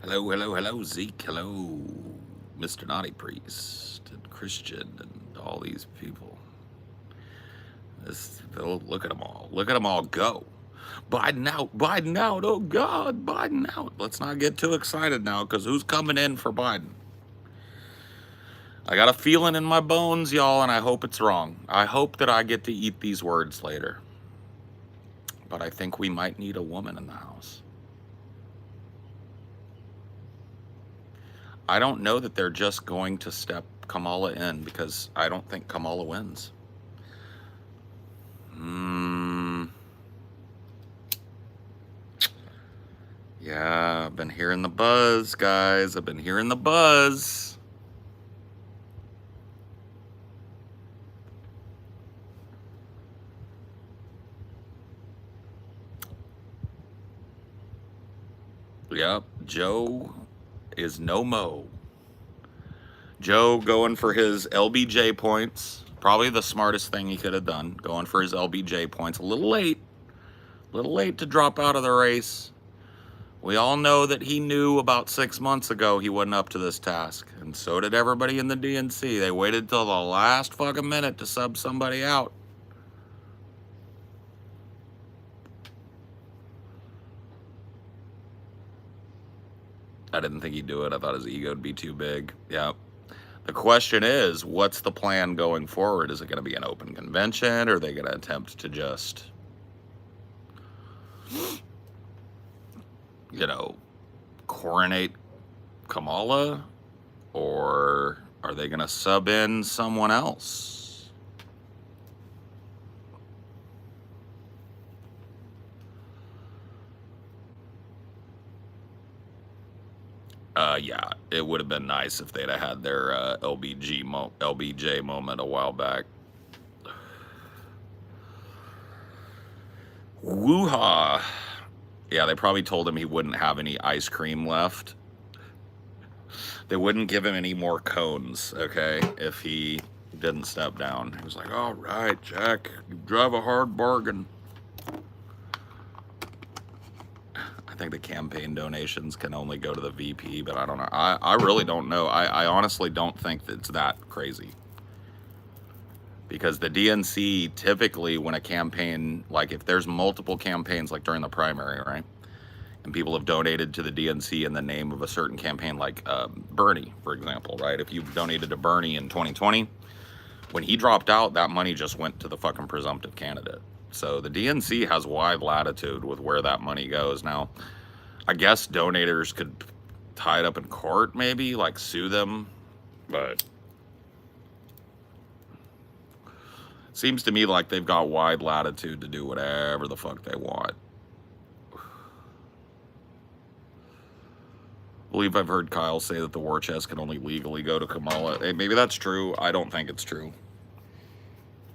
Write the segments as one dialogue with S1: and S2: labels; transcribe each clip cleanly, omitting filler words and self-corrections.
S1: Hello, hello, hello, Zeke. Hello, Mr. Naughty Priest and Christian and all these people. Look at them all. Look at them all go. Biden out, Biden out. Oh, God, Biden out. Let's not get too excited now because who's coming in for Biden? I got a feeling in my bones, y'all, and I hope it's wrong. I hope that I get to eat these words later. But I think we might need a woman in the House. I don't know that they're just going to step Kamala in because I don't think Kamala wins. Yeah, I've been hearing the buzz, guys. I've been hearing the buzz. Yep, Joe is no mo. Joe going for his LBJ points. Probably the smartest thing he could have done, going for his LBJ points. A little late to drop out of the race. We all know that he knew about 6 months ago he wasn't up to this task. And so did everybody in the DNC. They waited till the last fucking minute to sub somebody out. I didn't think he'd do it. I thought his ego would be too big. Yeah. The question is, what's the plan going forward? Is it going to be an open convention? Or are they going to attempt to just, coronate Kamala? Or are they going to sub in someone else? Yeah, it would have been nice if they'd have had their LBJ moment a while back. Woo-ha. Yeah, they probably told him he wouldn't have any ice cream left. They wouldn't give him any more cones, okay, if he didn't step down. He was like, all right, Jack, you drive a hard bargain. I think the campaign donations can only go to the VP, but I don't know. I really don't know. I honestly don't think that it's that crazy. Because the DNC typically, when a campaign, like if there's multiple campaigns, like during the primary, right? And people have donated to the DNC in the name of a certain campaign, like Bernie, for example, right? If you donated to Bernie in 2020, when he dropped out, that money just went to the fucking presumptive candidate. So the DNC has wide latitude with where that money goes. Now, I guess donators could tie it up in court, maybe, like sue them, but it seems to me like they've got wide latitude to do whatever the fuck they want. I believe I've heard Kyle say that the war chest can only legally go to Kamala. Hey, maybe that's true. I don't think it's true.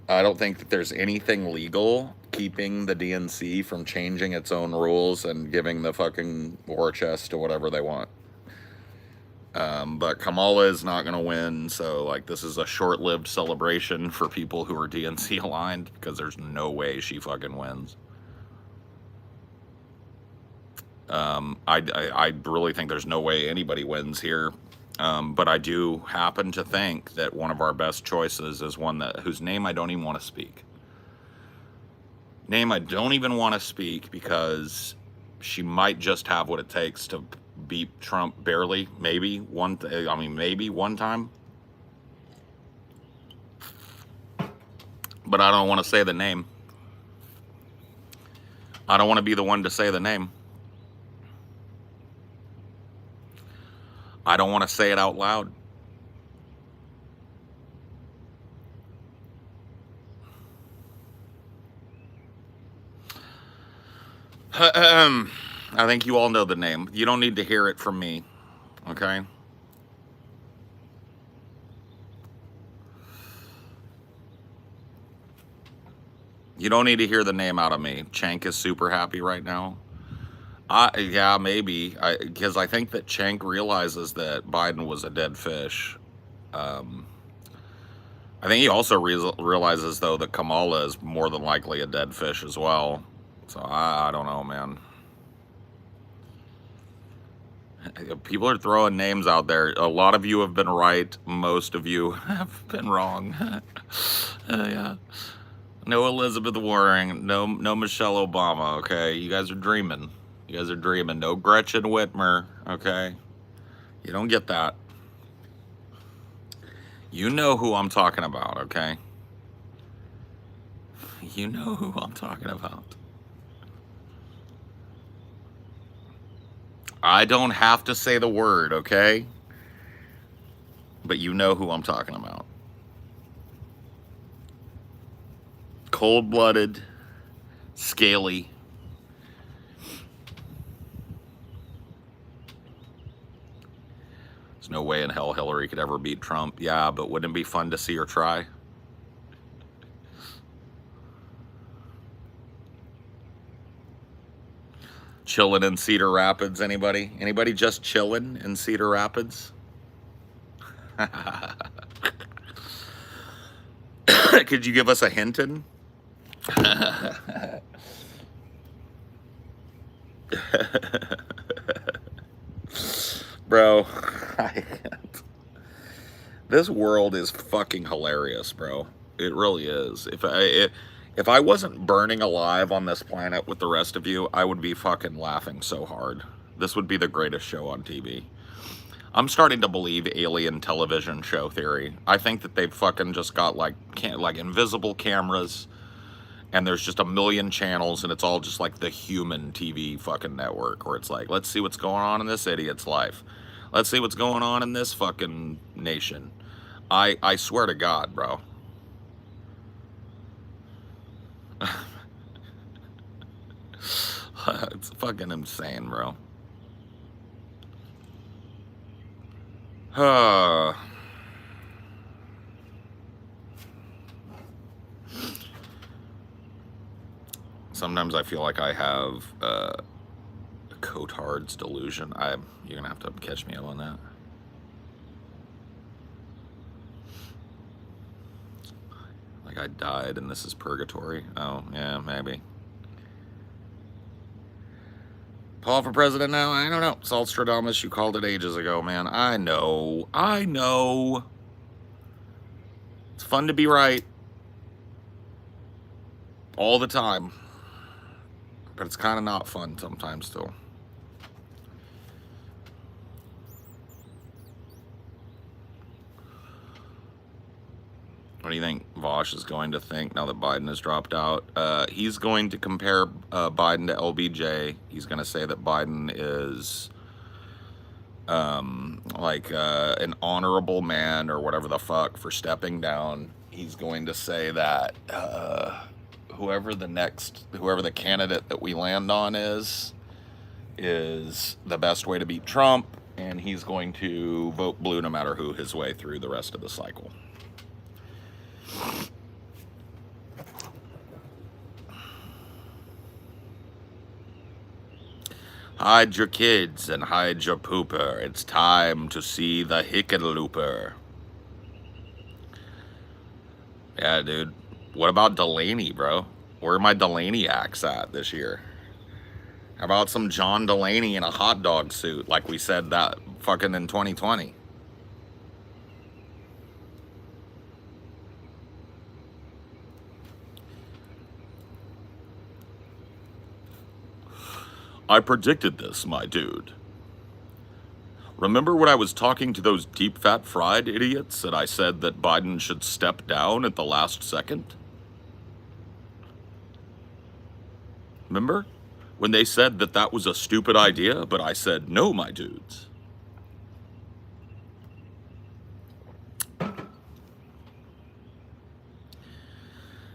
S1: I don't think that there's anything legal keeping the DNC from changing its own rules and giving the fucking war chest to whatever they want. But Kamala is not going to win, so like this is a short-lived celebration for people who are DNC aligned because there's no way she fucking wins. I really think there's no way anybody wins here. But I do happen to think that one of our best choices is one whose name I don't even want to speak. Name I don't even want to speak because she might just have what it takes to beat Trump barely, maybe one time. But I don't want to say the name. I don't want to be the one to say the name. I don't want to say it out loud. I think you all know the name. You don't need to hear it from me, okay? You don't need to hear the name out of me. Cenk is super happy right now. Yeah, maybe. Because I think that Cenk realizes that Biden was a dead fish. I think he also realizes, though, that Kamala is more than likely a dead fish as well. So I don't know, man. People are throwing names out there. A lot of you have been right. Most of you have been wrong. Yeah. No Elizabeth Warren. No Michelle Obama. Okay, you guys are dreaming. You guys are dreaming. No Gretchen Whitmer. Okay, you don't get that. You know who I'm talking about. Okay. You know who I'm talking about. I don't have to say the word, okay? But you know who I'm talking about. Cold-blooded, scaly. There's no way in hell Hillary could ever beat Trump. Yeah, but wouldn't it be fun to see her try? Chilling in Cedar Rapids, anybody? Anybody just chilling in Cedar Rapids? Could you give us a hintin'? Bro, I can't. This world is fucking hilarious, bro. It really is. If I wasn't burning alive on this planet with the rest of you, I would be fucking laughing so hard. This would be the greatest show on TV. I'm starting to believe alien television show theory. I think that they've fucking just got like invisible cameras, and there's just a million channels, and it's all just like the human TV fucking network, where it's like, let's see what's going on in this idiot's life. Let's see what's going on in this fucking nation. I swear to God, bro. It's fucking insane, bro. Sometimes I feel like I have Cotard's delusion. You're gonna have to catch me up on that. Like I died and this is purgatory. Oh yeah, maybe. Paul for president now? I don't know. Salstradamus, you called it ages ago, man. I know. It's fun to be right. All the time. But it's kind of not fun sometimes, still. What do you think Vosh is going to think now that Biden has dropped out? He's going to compare Biden to LBJ. He's going to say that Biden is an honorable man or whatever the fuck for stepping down. He's going to say that whoever the candidate that we land on is the best way to beat Trump, and he's going to vote blue no matter who his way through the rest of the cycle. Hide your kids and hide your pooper. It's time to see the hickenlooper. Yeah, dude. What about Delaney, bro? Where are my Delaney acts at this year? How about some John Delaney in a hot dog suit like we said that fucking in 2020? I predicted this, my dude. Remember when I was talking to those deep fat fried idiots and I said that Biden should step down at the last second? Remember? When they said that that was a stupid idea, but I said, no, my dudes.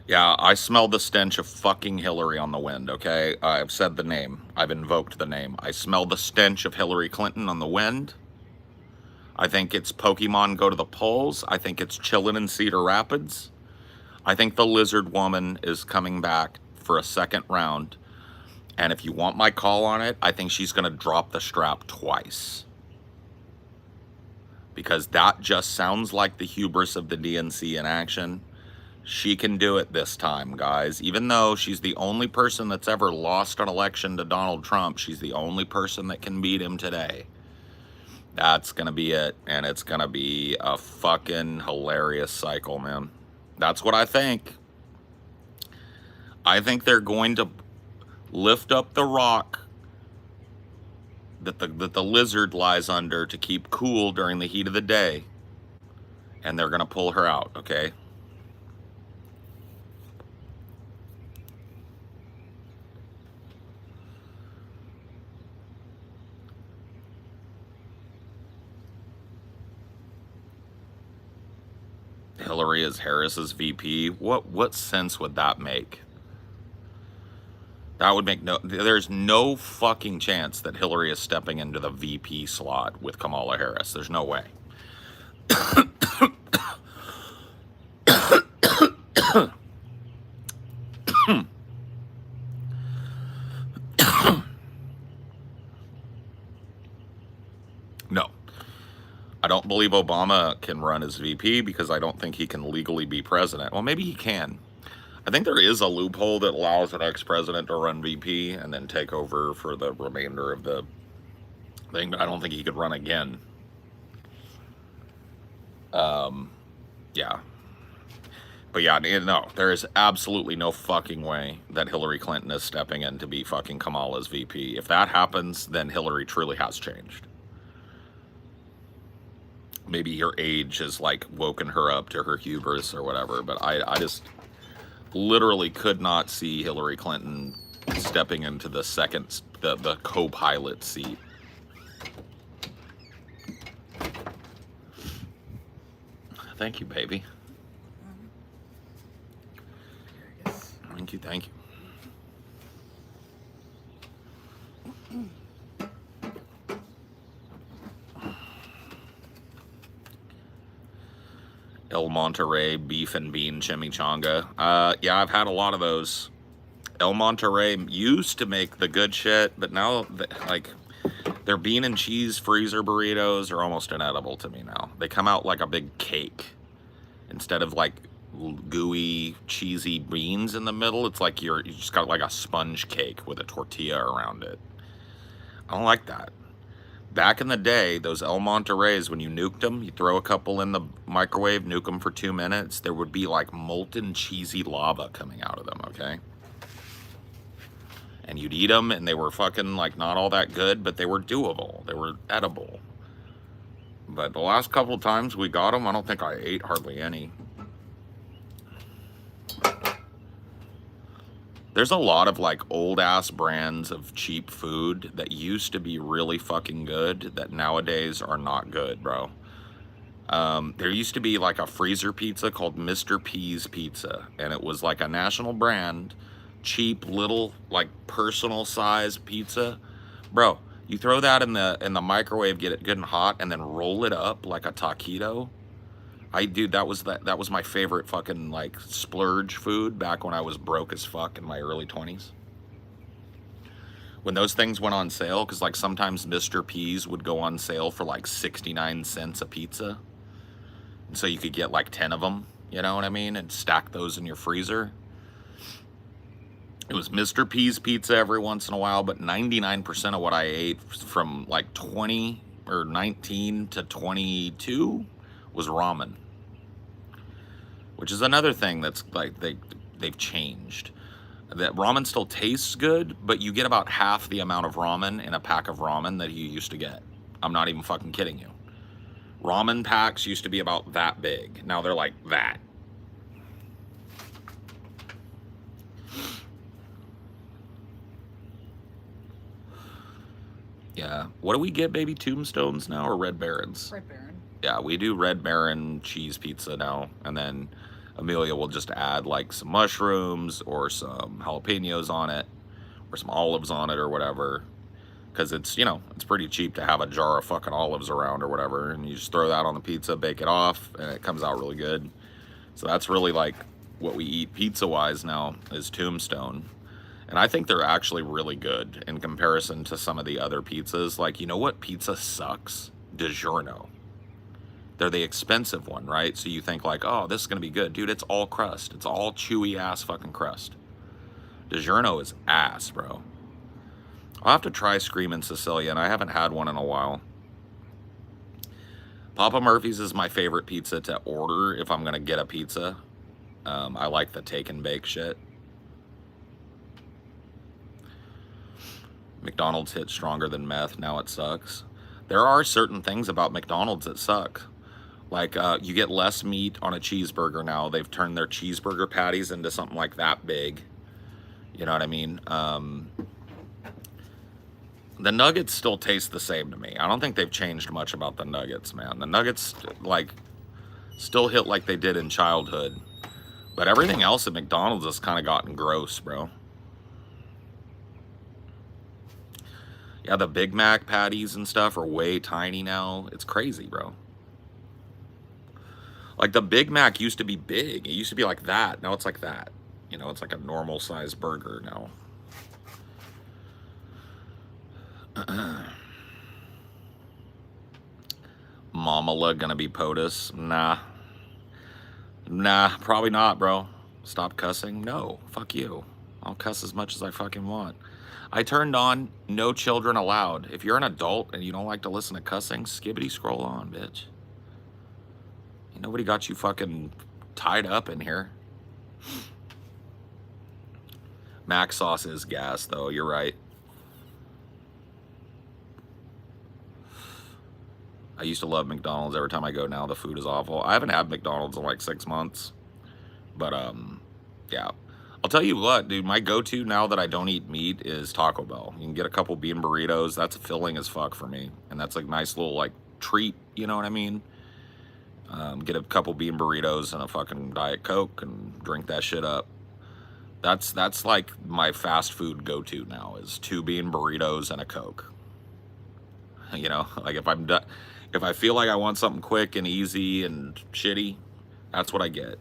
S1: Yeah, I smell the stench of fucking Hillary on the wind, okay? I've said the name. I've invoked the name. I smell the stench of Hillary Clinton on the wind. I think it's Pokemon go to the polls. I think it's chillin' in Cedar Rapids. I think the lizard woman is coming back for a second round. And if you want my call on it, I think she's gonna drop the strap twice. Because that just sounds like the hubris of the DNC in action. She can do it this time, guys. Even though she's the only person that's ever lost an election to Donald Trump, she's the only person that can beat him today. That's gonna be it, and it's gonna be a fucking hilarious cycle, man. That's what I think. I think they're going to lift up the rock that the lizard lies under to keep cool during the heat of the day, and they're gonna pull her out, okay? Hillary as Harris's VP. What sense would that make? That would make there's no fucking chance that Hillary is stepping into the VP slot with Kamala Harris. There's no way. No. I don't believe Obama can run as VP because I don't think he can legally be president. Well, maybe he can. I think there is a loophole that allows an ex-president to run VP and then take over for the remainder of the thing, but I don't think he could run again. Yeah. But yeah, no, there is absolutely no fucking way that Hillary Clinton is stepping in to be fucking Kamala's VP. If that happens, then Hillary truly has changed. Maybe her age has like woken her up to her hubris or whatever, but I just literally could not see Hillary Clinton stepping into the the co-pilot seat. Thank you, baby. Thank you, thank you. El Monterey beef and bean chimichanga. Yeah, I've had a lot of those. El Monterey used to make the good shit, but now, like, their bean and cheese freezer burritos are almost inedible to me now. They come out like a big cake. Instead of, like, gooey, cheesy beans in the middle, it's like you just got, like, a sponge cake with a tortilla around it. I don't like that. Back in the day, those El Monterreys, when you nuked them, you throw a couple in the microwave, nuke them for 2 minutes, there would be like molten cheesy lava coming out of them, okay? And you'd eat them, and they were fucking like not all that good, but they were doable. They were edible. But the last couple of times we got them, I don't think I ate hardly any. There's a lot of like old ass brands of cheap food that used to be really fucking good that nowadays are not good, bro. There used to be like a freezer pizza called Mr. P's Pizza, and it was like a national brand, cheap little like personal size pizza. Bro, you throw that in the microwave, get it good and hot, and then roll it up like a taquito. Dude, that was my favorite fucking like splurge food back when I was broke as fuck in my early 20s. When those things went on sale, because like sometimes Mr. P's would go on sale for like 69 cents a pizza. And so you could get like 10 of them, you know what I mean? And stack those in your freezer. It was Mr. P's pizza every once in a while, but 99% of what I ate from like 20 or 19 to 22 was ramen, which is another thing that's like they've changed. That ramen still tastes good, but you get about half the amount of ramen in a pack of ramen that you used to get. I'm not even fucking kidding you. Ramen packs used to be about that big. Now they're like that. Yeah. What do we get, baby? Tombstones now or Red Barons?
S2: Red Baron.
S1: Yeah, we do Red Baron cheese pizza now, and then Amelia will just add like some mushrooms or some jalapenos on it or some olives on it or whatever, because it's, you know, it's pretty cheap to have a jar of fucking olives around or whatever, and you just throw that on the pizza, bake it off, and it comes out really good. So that's really like what we eat pizza wise now is Tombstone. And I think they're actually really good in comparison to some of the other pizzas. Like, you know what pizza sucks? DiGiorno. They're the expensive one, right? So you think like, oh, this is gonna be good. Dude, it's all crust. It's all chewy ass fucking crust. DiGiorno is ass, bro. I'll have to try Screamin' Sicilian. I haven't had one in a while. Papa Murphy's is my favorite pizza to order if I'm gonna get a pizza. I like the take and bake shit. McDonald's hit stronger than meth. Now it sucks. There are certain things about McDonald's that suck. Like, you get less meat on a cheeseburger now. They've turned their cheeseburger patties into something like that big. You know what I mean? The nuggets still taste the same to me. I don't think they've changed much about the nuggets, man. The nuggets, like, still hit like they did in childhood. But everything else at McDonald's has kind of gotten gross, bro. Yeah, the Big Mac patties and stuff are way tiny now. It's crazy, bro. Like, the Big Mac used to be big. It used to be like that. Now it's like that. You know, it's like a normal size burger now. Mamala gonna be POTUS? Nah, probably not, bro. Stop cussing? No, fuck you. I'll cuss as much as I fucking want. I turned on no children allowed. If you're an adult and you don't like to listen to cussing, skibbity scroll on, bitch. Nobody got you fucking tied up in here. Mac sauce is gas, though. You're right. I used to love McDonald's. Every time I go now, the food is awful. I haven't had McDonald's in like 6 months. But, yeah. I'll tell you what, dude. My go-to now that I don't eat meat is Taco Bell. You can get a couple bean burritos. That's filling as fuck for me. And that's like a nice little, like, treat. You know what I mean? Get a couple bean burritos and a fucking Diet Coke and drink that shit up. That's like my fast food go-to now is 2 bean burritos and a Coke. You know, like if I feel like I want something quick and easy and shitty, that's what I get.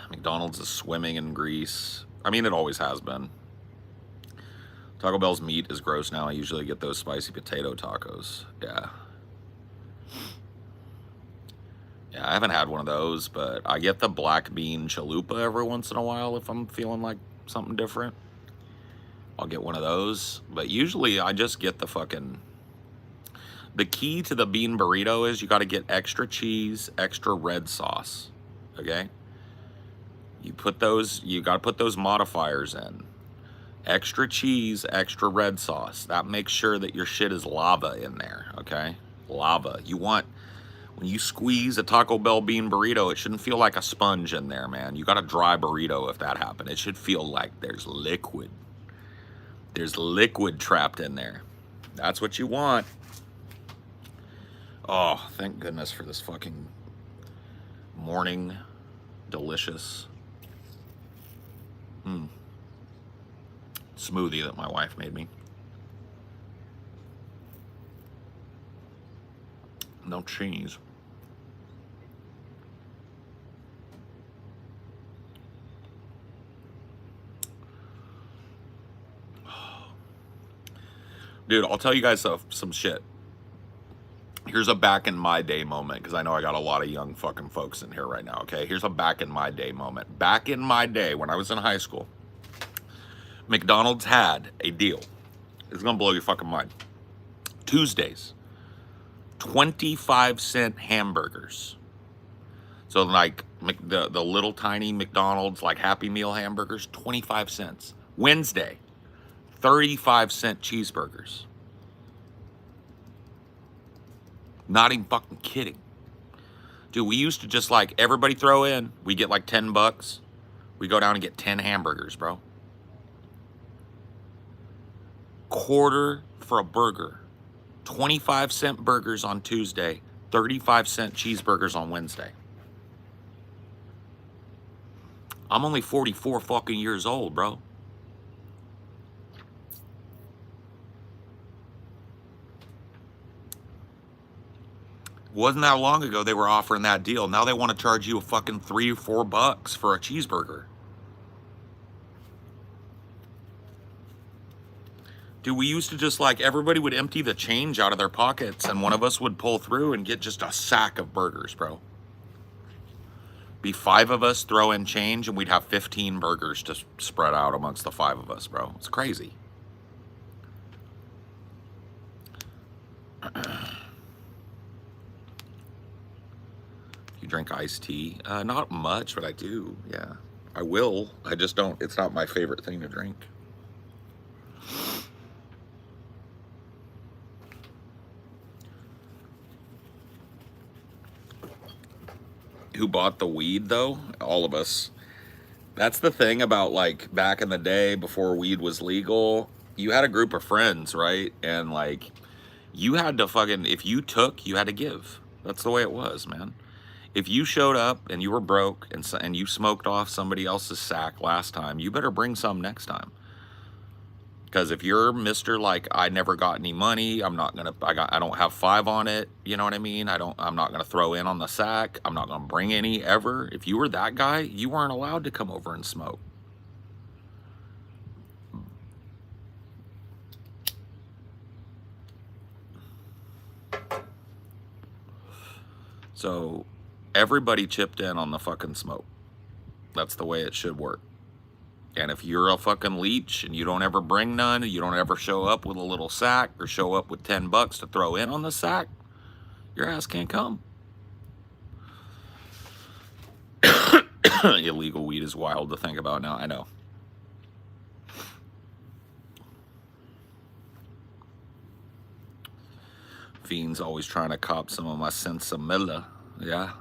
S1: McDonald's is swimming in grease. I mean, it always has been. Taco Bell's meat is gross now. I usually get those spicy potato tacos. Yeah. Yeah, I haven't had one of those, but I get the black bean chalupa every once in a while if I'm feeling like something different. I'll get one of those. But usually I just get the fucking... The key to the bean burrito is you got to get extra cheese, extra red sauce. Okay? You got to put those modifiers in. Extra cheese, extra red sauce. That makes sure that your shit is lava in there, okay? Lava. You want, when you squeeze a Taco Bell bean burrito, it shouldn't feel like a sponge in there, man. You got a dry burrito if that happened. It should feel like there's liquid. There's liquid trapped in there. That's what you want. Oh, thank goodness for this fucking morning delicious smoothie that my wife made me. No cheese. Dude, I'll tell you guys some shit. Here's a back in my day moment, because I know I got a lot of young fucking folks in here right now, okay? Here's a back in my day moment. Back in my day, when I was in high school, McDonald's had a deal. It's gonna blow your fucking mind. Tuesdays, 25-cent hamburgers. So like the little tiny McDonald's, like Happy Meal hamburgers, 25 cents. Wednesday, 35-cent cheeseburgers. Not even fucking kidding. Dude, we used to just like, everybody throw in. We get like $10. We go down and get 10 hamburgers, bro. Quarter for a burger. 25-cent burgers on Tuesday. 35-cent cheeseburgers on Wednesday. I'm only 44 fucking years old, bro. Wasn't that long ago they were offering that deal. Now they want to charge you a fucking $3 or $4 for a cheeseburger. Dude, we used to just like, everybody would empty the change out of their pockets and one of us would pull through and get just a sack of burgers, bro. Be 5 of us throw in change and we'd have 15 burgers to spread out amongst the 5 of us, bro. It's crazy. drink iced tea. Not much, but I do. Yeah, I will. I just don't. It's not my favorite thing to drink. Who bought the weed though? All of us. That's the thing about like back in the day before weed was legal. You had a group of friends, right? And like you had to fucking, if you took, you had to give. That's the way it was, man. If you showed up and you were broke and you smoked off somebody else's sack last time, you better bring some next time. Because if you're Mr. like, I never got any money, I don't have 5 on it, you know what I mean? I'm not gonna throw in on the sack, I'm not gonna bring any ever. If you were that guy, you weren't allowed to come over and smoke. So everybody chipped in on the fucking smoke. That's the way it should work. And if you're a fucking leech and you don't ever bring none, you don't ever show up with a little sack or show up with $10 to throw in on the sack, your ass can't come. Illegal weed is wild to think about now, I know. Fiend's always trying to cop some of my Sensimilla, yeah.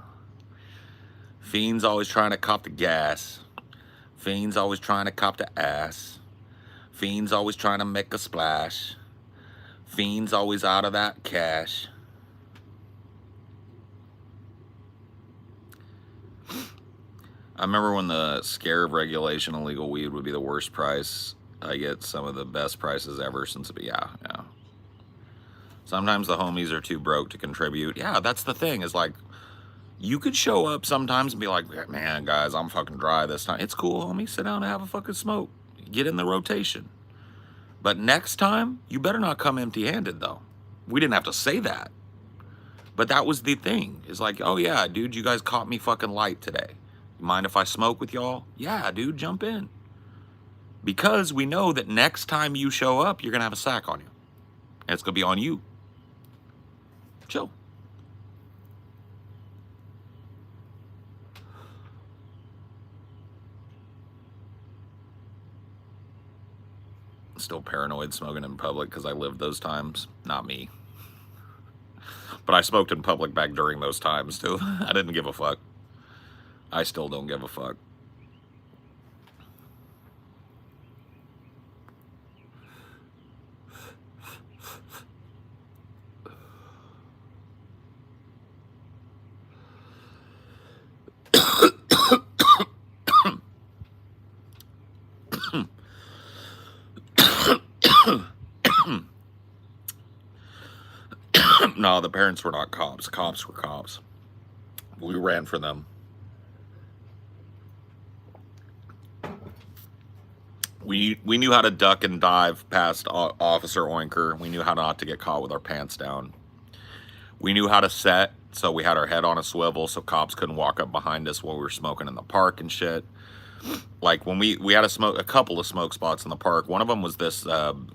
S1: Fiend's always trying to cop the gas. Fiend's always trying to cop the ass. Fiend's always trying to make a splash. Fiend's always out of that cash. I remember when the scare of regulation illegal weed would be the worst price. I get some of the best prices ever since, yeah. Sometimes the homies are too broke to contribute. Yeah, that's the thing, is like, you could show up sometimes and be like, man, guys, I'm fucking dry this time. It's cool, homie. Sit down and have a fucking smoke. Get in the rotation. But next time, you better not come empty-handed, though. We didn't have to say that. But that was the thing. It's like, oh, yeah, dude, you guys caught me fucking light today. You mind if I smoke with y'all? Yeah, dude, jump in. Because we know that next time you show up, you're going to have a sack on you. And it's going to be on you. Chill. Still paranoid smoking in public because I lived those times. Not me. But I smoked in public back during those times too. I didn't give a fuck. I still don't give a fuck. No, the parents were not cops. Cops were cops. We ran for them. We knew how to duck and dive past Officer Oinker. We knew how not to get caught with our pants down. We knew how to set, so we had our head on a swivel so cops couldn't walk up behind us while we were smoking in the park and shit. Like when we had a couple of smoke spots in the park. One of them was this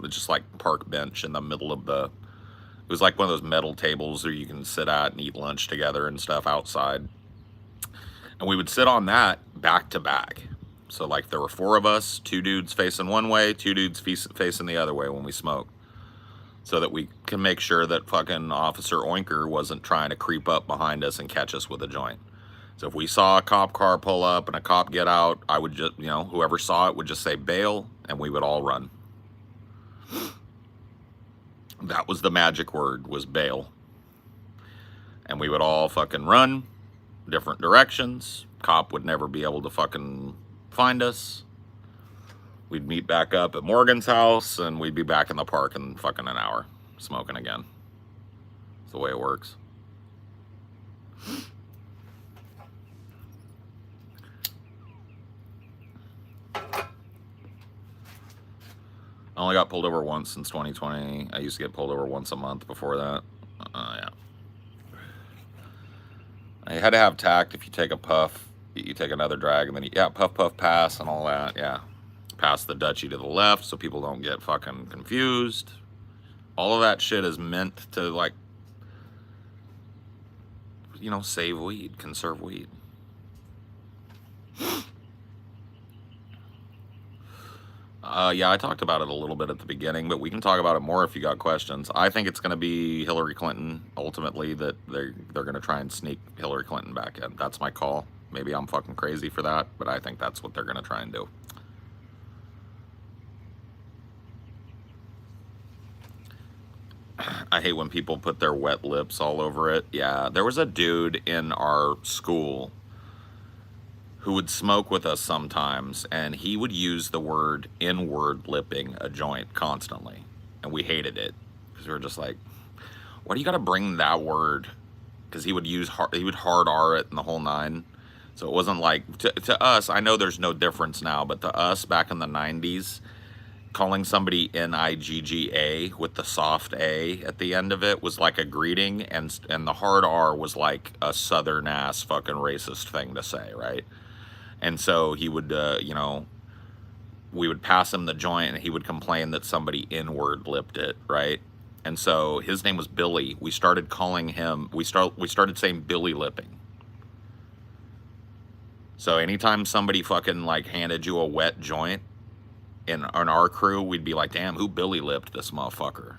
S1: just like park bench in the middle of the, it was like one of those metal tables where you can sit at and eat lunch together and stuff outside. And we would sit on that back to back. So like there were 4 of us, 2 dudes facing one way, 2 dudes facing the other way when we smoked. So that we can make sure that fucking Officer Oinker wasn't trying to creep up behind us and catch us with a joint. So if we saw a cop car pull up and a cop get out, I would just, whoever saw it would just say bail, and we would all run. That was the magic word, was bail. And we would all fucking run different directions. Cop would never be able to fucking find us. We'd meet back up at Morgan's house, and we'd be back in the park in fucking an hour, smoking again. That's the way it works. I only got pulled over once since 2020. I used to get pulled over once a month before that. Yeah. I had to have tact. If you take a puff, you take another drag, and then puff, puff, pass, and all that. Yeah. Pass the Dutchie to the left so people don't get fucking confused. All of that shit is meant to, like, save weed, conserve weed. Yeah, I talked about it a little bit at the beginning, but we can talk about it more if you got questions. I think it's going to be Hillary Clinton ultimately, that they're going to try and sneak Hillary Clinton back in. That's my call. Maybe I'm fucking crazy for that, but I think that's what they're going to try and do. I hate when people put their wet lips all over it. Yeah, there was a dude in our school who would smoke with us sometimes, and he would use the word inward lipping a joint constantly, and we hated it because we were just like, why do you got to bring that word? Because he would hard R it and the whole nine. So it wasn't like, to us, I know there's no difference now, but to us back in the 90s, calling somebody Nigga with the soft A at the end of it was like a greeting, and the hard R was like a southern ass fucking racist thing to say, right? And so he would, we would pass him the joint and he would complain that somebody inward lipped it, right? And so his name was Billy. We started calling him, we started saying Billy lipping. So anytime somebody fucking like handed you a wet joint in our crew, we'd be like, damn, who Billy lipped this motherfucker?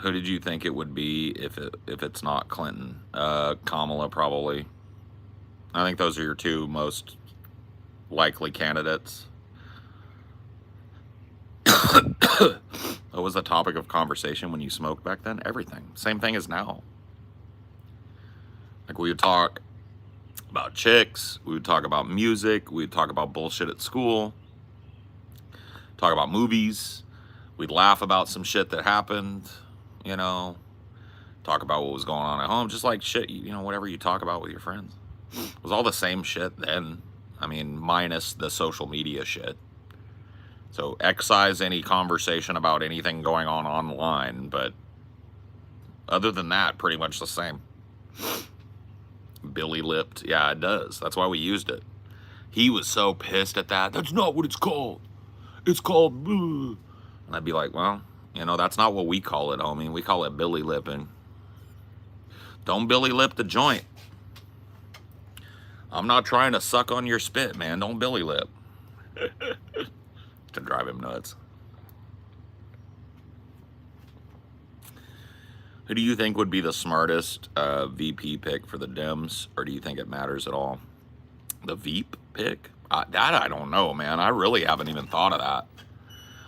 S1: Who did you think it would be if it's not Clinton? Kamala, probably. I think those are your two most likely candidates. What was the topic of conversation when you smoked back then? Everything. Same thing as now. Like, we would talk about chicks, we would talk about music, we would talk about bullshit at school, talk about movies, we'd laugh about some shit that happened, talk about what was going on at home, just like shit, whatever you talk about with your friends. It was all the same shit then. I mean, minus the social media shit. So excise any conversation about anything going on online, but other than that, pretty much the same. Billy lipped. Yeah, it does. That's why we used it. He was so pissed at that. That's not what it's called. It's called bleh. And I'd be like, well, that's not what we call it, homie. We call it Billy lipping. Don't Billy lip the joint. I'm not trying to suck on your spit, man. Don't Billy lip. To drive him nuts. Who do you think would be the smartest VP pick for the Dems, or do you think it matters at all? The Veep pick? That I don't know, man. I really haven't even thought of that.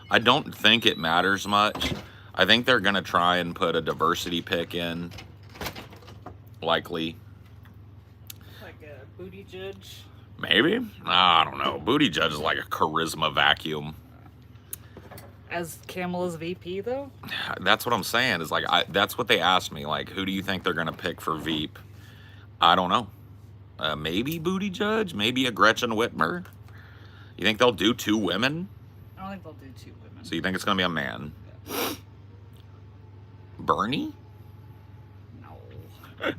S1: I don't think it matters much. I think they're going to try and put a diversity pick in, likely.
S2: Like a Buttigieg?
S1: Maybe? I don't know. Buttigieg is like a charisma vacuum.
S2: As Kamala's VP, though?
S1: That's what I'm saying. Is like, that's what they asked me. Like, who do you think they're going to pick for Veep? I don't know. Maybe Buttigieg? Maybe a Gretchen Whitmer? You think they'll do two women?
S2: I don't think they'll do two women.
S1: So you think it's going to be a man? Yeah. Bernie?
S2: No.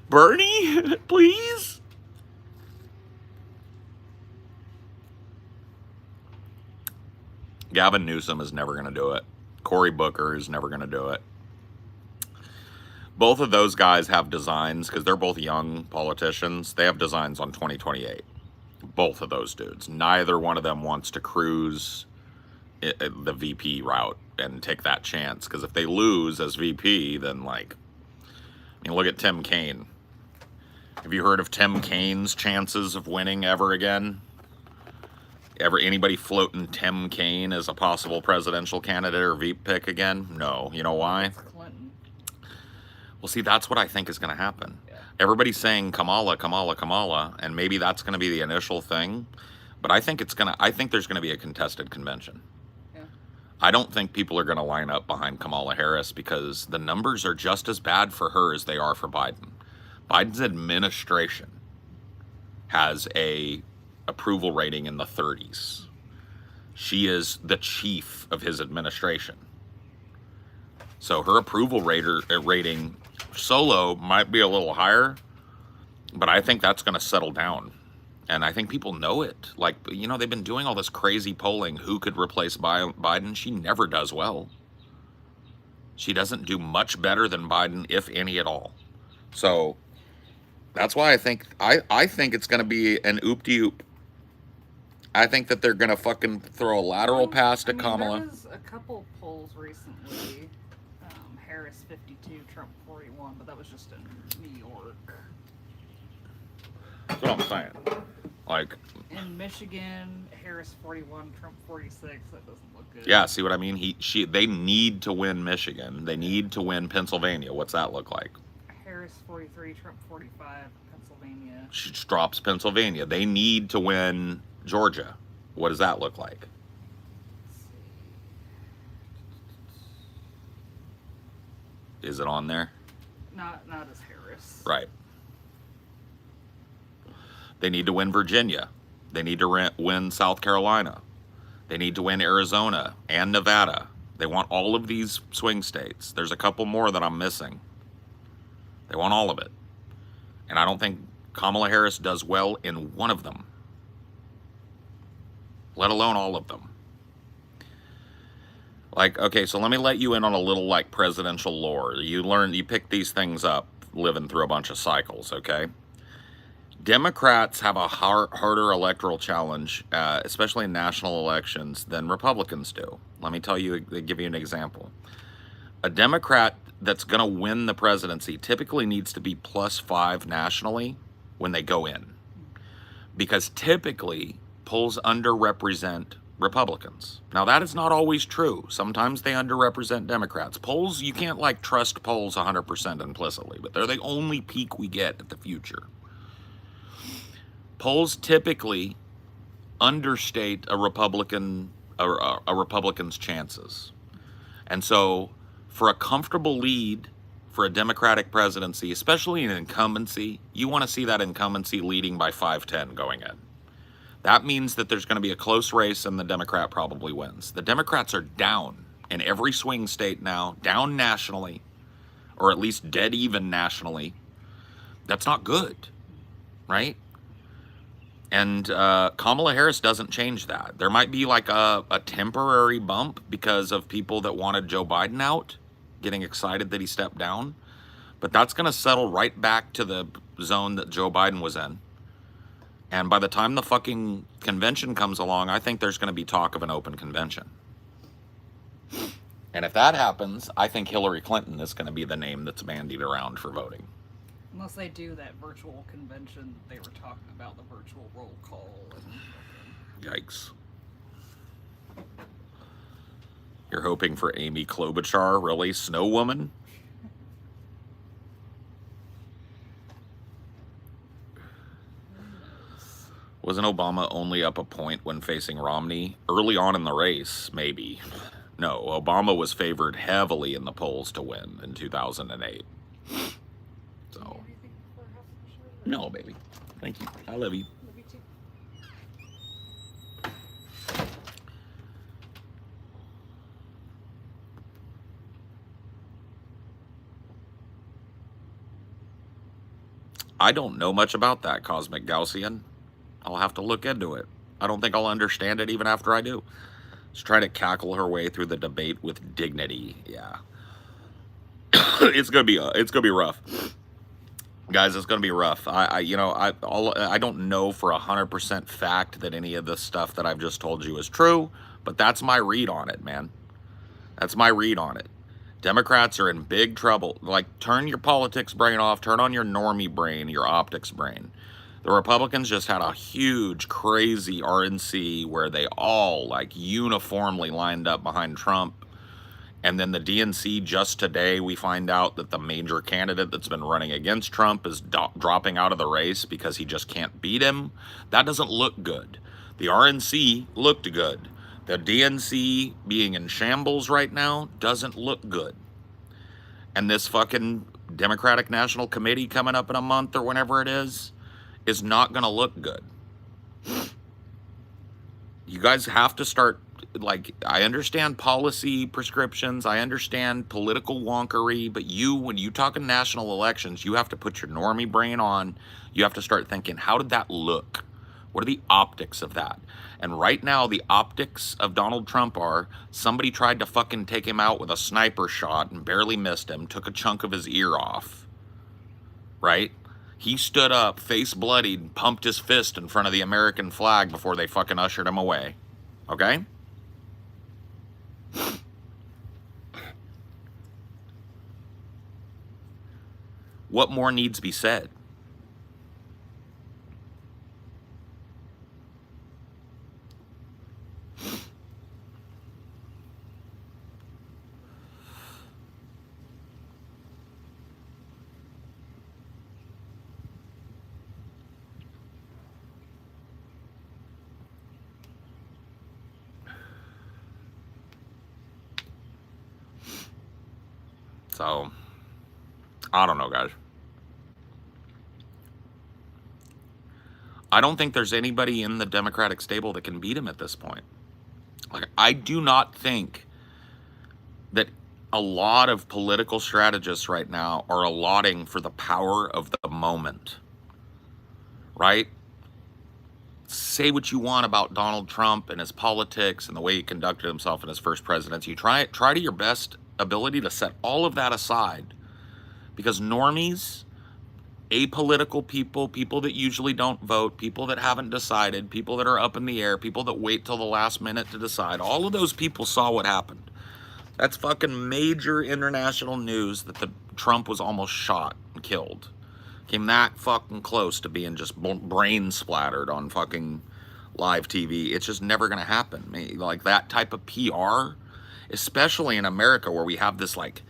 S1: Bernie? Please? Gavin Newsom is never going to do it. Cory Booker is never going to do it. Both of those guys have designs, because they're both young politicians. They have designs on 2028. Both of those dudes. Neither one of them wants to cruise the VP route and take that chance. Because if they lose as VP, then look at Tim Kaine. Have you heard of Tim Kaine's chances of winning ever again? Anybody floating Tim Kaine as a possible presidential candidate or VP pick again? No. You know why?
S2: Clinton.
S1: Well, see, that's what I think is going to happen.
S2: Yeah.
S1: Everybody's saying Kamala, Kamala, Kamala, and maybe that's going to be the initial thing. But I think there's going to be a contested convention.
S2: Yeah.
S1: I don't think people are going to line up behind Kamala Harris, because the numbers are just as bad for her as they are for Biden. Biden's administration has a approval rating in the 30s. She is the chief of his administration. So her approval rating solo might be a little higher, but I think that's going to settle down. And I think people know it. Like, you know, they've been doing all this crazy polling. Who could replace Biden? She never does well. She doesn't do much better than Biden, if any at all. So that's why I think it's going to be an oop-de-oop. I think that they're going to fucking throw a lateral pass to Kamala.
S2: There was a couple polls recently. Harris 52, Trump 41, but that was just in New York.
S1: That's what I'm saying. Like,
S2: in Michigan, Harris 41, Trump 46. That doesn't look good.
S1: Yeah, see what I mean? They need to win Michigan. They need to win Pennsylvania. What's that look like?
S2: Harris 43, Trump 45, Pennsylvania.
S1: She just drops Pennsylvania. They need to win Georgia. What does that look like? Is it on there?
S2: Not as Harris.
S1: Right. They need to win Virginia. They need to win South Carolina. They need to win Arizona and Nevada. They want all of these swing states. There's a couple more that I'm missing. They want all of it. And I don't think Kamala Harris does well in one of them, let alone all of them. Like, okay, so let me let you in on a little, like, presidential lore. You pick these things up living through a bunch of cycles, okay? Democrats have a harder electoral challenge, especially in national elections, than Republicans do. Let me give you an example. A Democrat that's going to win the presidency typically needs to be +5 nationally when they go in, because typically polls underrepresent Republicans. Now, that is not always true. Sometimes they underrepresent Democrats. Polls, you can't, like, trust polls 100% implicitly, but they're the only peek we get at the future. Polls typically understate a Republican's chances. And so for a comfortable lead for a Democratic presidency, especially an incumbency, you want to see that incumbency leading by 5-10 going in. That means that there's going to be a close race and the Democrat probably wins. The Democrats are down in every swing state now, down nationally, or at least dead even nationally. That's not good, right? And Kamala Harris doesn't change that. There might be like a temporary bump because of people that wanted Joe Biden out, getting excited that he stepped down. But that's going to settle right back to the zone that Joe Biden was in. And by the time the fucking convention comes along, I think there's going to be talk of an open convention. And if that happens, I think Hillary Clinton is going to be the name that's bandied around for voting.
S2: Unless they do that virtual convention they were talking about, the virtual roll call.
S1: Yikes. You're hoping for Amy Klobuchar, really? Snow Woman? Wasn't Obama only up a point when facing Romney? Early on in the race, maybe. No, Obama was favored heavily in the polls to win in 2008. So, no, baby. Thank you. I love you.
S2: Love you too.
S1: I don't know much about that, Cosmic Gaussian. I'll have to look into it. I don't think I'll understand it even after I do. She's trying to cackle her way through the debate with dignity. Yeah. It's gonna be rough. Guys, it's gonna be rough. I don't know for 100% fact that any of the stuff that I've just told you is true, but that's my read on it, man. That's my read on it. Democrats are in big trouble. Like, turn your politics brain off, turn on your normie brain, your optics brain. The Republicans just had a huge, crazy RNC where they all, like, uniformly lined up behind Trump. And then the DNC, just today, we find out that the major candidate that's been running against Trump is dropping out of the race because he just can't beat him. That doesn't look good. The RNC looked good. The DNC being in shambles right now doesn't look good. And this fucking Democratic National Committee coming up in a month or whenever it is not going to look good. You guys have to start like, I understand policy prescriptions, I understand political wonkery, but when you talk in national elections, you have to put your normie brain on. You have to start thinking, how did that look? What are the optics of that? And right now, the optics of Donald Trump are somebody tried to fucking take him out with a sniper shot and barely missed him, took a chunk of his ear off, right? He stood up, face bloodied, pumped his fist in front of the American flag before they fucking ushered him away, okay? What more needs to be said? So, I don't know, guys. I don't think there's anybody in the Democratic stable that can beat him at this point. Like, I do not think that a lot of political strategists right now are allotting for the power of the moment, right? Say what you want about Donald Trump and his politics and the way he conducted himself in his first presidency. Try to your best ability to set all of that aside, because normies, apolitical people, people that usually don't vote, people that haven't decided, people that are up in the air, people that wait till the last minute to decide, all of those people saw what happened. That's fucking major international news that the Trump was almost shot and killed. Came that fucking close to being just brain splattered on fucking live TV. It's just never gonna happen. Like, that type of PR, especially in America where we have this like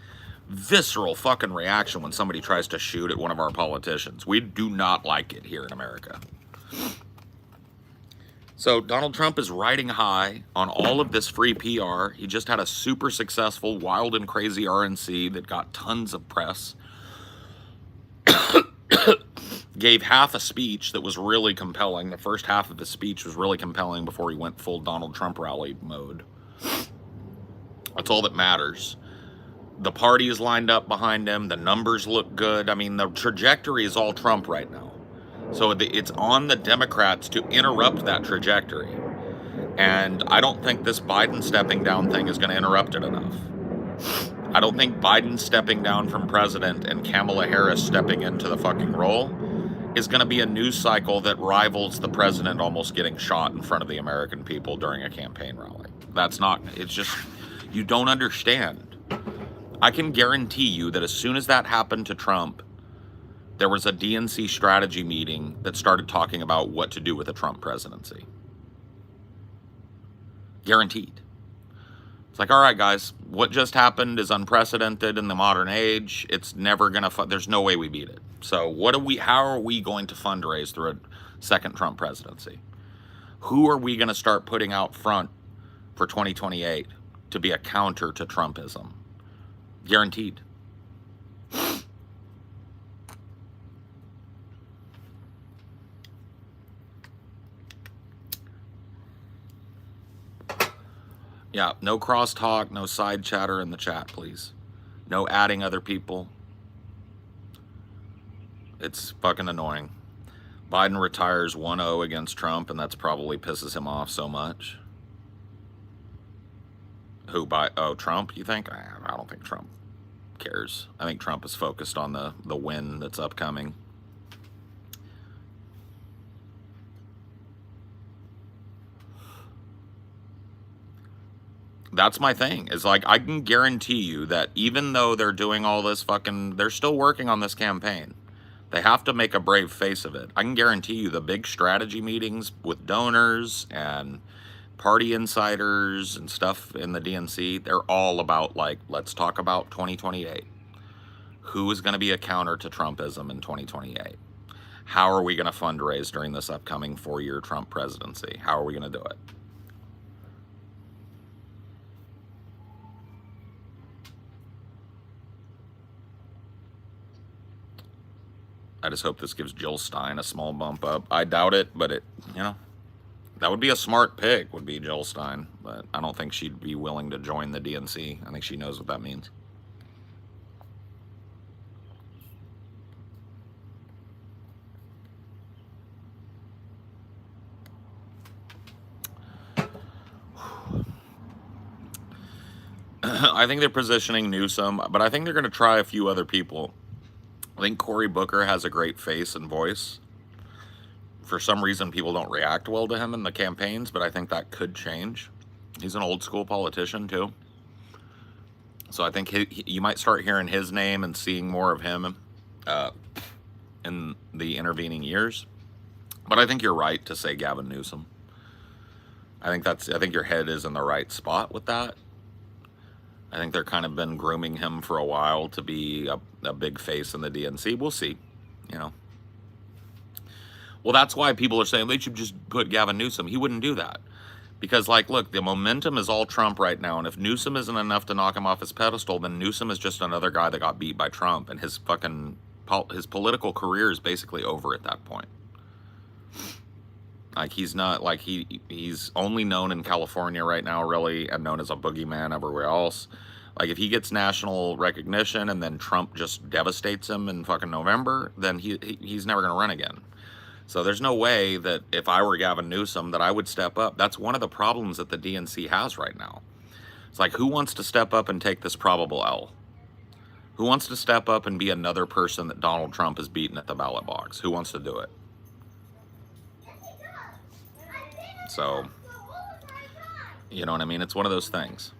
S1: visceral fucking reaction when somebody tries to shoot at one of our politicians. We do not like it here in America. So Donald Trump is riding high on all of this free PR. He just had a super successful Wild and Crazy RNC that got tons of press. Gave half a speech that was really compelling. The first half of his speech was really compelling before he went full Donald Trump rally mode. That's all that matters. The party is lined up behind him. The numbers look good. I mean, the trajectory is all Trump right now. So it's on the Democrats to interrupt that trajectory. And I don't think this Biden stepping down thing is going to interrupt it enough. I don't think Biden stepping down from president and Kamala Harris stepping into the fucking role is going to be a news cycle that rivals the president almost getting shot in front of the American people during a campaign rally. That's not, it's just, you don't understand. I can guarantee you that as soon as that happened to Trump, there was a DNC strategy meeting that started talking about what to do with a Trump presidency. Guaranteed. It's like, all right, guys, what just happened is unprecedented in the modern age. It's never going to, there's no way we beat it. So how are we going to fundraise through a second Trump presidency? Who are we going to start putting out front for 2028 to be a counter to Trumpism? Guaranteed. Yeah, no crosstalk, no side chatter in the chat, please. No adding other people. It's fucking annoying. Biden retires 1-0 against Trump, and that's probably pisses him off so much. Trump, you think? I don't think Trump cares. I think Trump is focused on the win that's upcoming. That's my thing. Is like, I can guarantee you that even though they're doing all this they're still working on this campaign. They have to make a brave face of it. I can guarantee you the big strategy meetings with donors and party insiders and stuff in the DNC, they're all about, like, let's talk about 2028. Who is going to be a counter to Trumpism in 2028? How are we going to fundraise during this upcoming 4-year Trump presidency? How are we going to do it? I just hope this gives Jill Stein a small bump up. I doubt it, but That would be a smart pick, would be Jill Stein, but I don't think she'd be willing to join the DNC. I think she knows what that means. I think they're positioning Newsom, but I think they're going to try a few other people. I think Cory Booker has a great face and voice. For some reason, people don't react well to him in the campaigns, but I think that could change. He's an old school politician too. So I think you might start hearing his name and seeing more of him in the intervening years. But I think you're right to say Gavin Newsom. I think your head is in the right spot with that. I think they're kind of been grooming him for a while to be a big face in the DNC. We'll see, you know. Well, that's why people are saying they should just put Gavin Newsom. He wouldn't do that. Because, like, look, the momentum is all Trump right now. And if Newsom isn't enough to knock him off his pedestal, then Newsom is just another guy that got beat by Trump. And his political career is basically over at that point. Like, he's not, like, he's only known in California right now, really, and known as a boogeyman everywhere else. Like, if he gets national recognition and then Trump just devastates him in fucking November, then he's never going to run again. So there's no way that if I were Gavin Newsom that I would step up. That's one of the problems that the DNC has right now. It's like, who wants to step up and take this probable L? Who wants to step up and be another person that Donald Trump has beaten at the ballot box? Who wants to do it? So, you know what I mean? It's one of those things.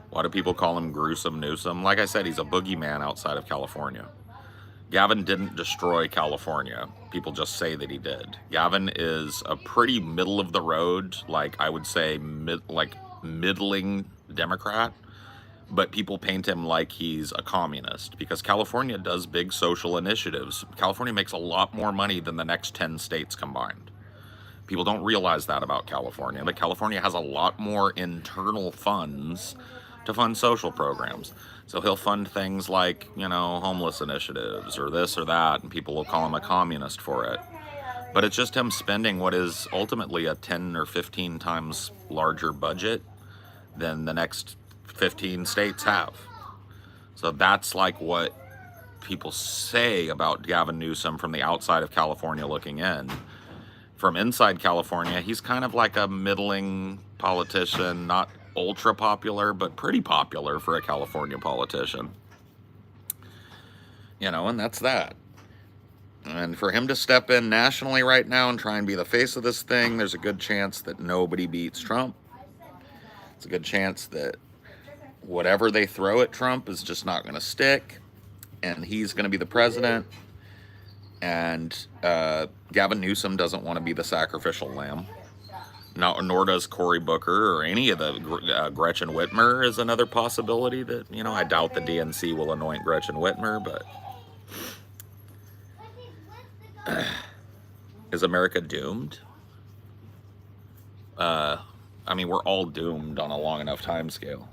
S1: Why do people call him Gruesome Newsom? Like I said, he's a boogeyman outside of California. Gavin didn't destroy California. People just say that he did. Gavin is a pretty middle of the road, like I would say, middling Democrat. But people paint him like he's a communist because California does big social initiatives. California makes a lot more money than the next 10 states combined. People don't realize that about California, but California has a lot more internal funds to fund social programs. So he'll fund things like, you know, homeless initiatives or this or that, and people will call him a communist for it. But it's just him spending what is ultimately a 10 or 15 times larger budget than the next 15 states have. So that's like what people say about Gavin Newsom from the outside of California looking in. From inside California, he's kind of like a middling politician, not ultra popular, but pretty popular for a California politician. You know, and that's that. And for him to step in nationally right now and try and be the face of this thing, there's a good chance that nobody beats Trump. It's a good chance that whatever they throw at Trump is just not going to stick, and he's going to be the president. And Gavin Newsom doesn't want to be the sacrificial lamb. Nor does Cory Booker or any of the Gretchen Whitmer is another possibility that, you know, I doubt the DNC will anoint Gretchen Whitmer, but is America doomed? I mean, we're all doomed on a long enough time scale.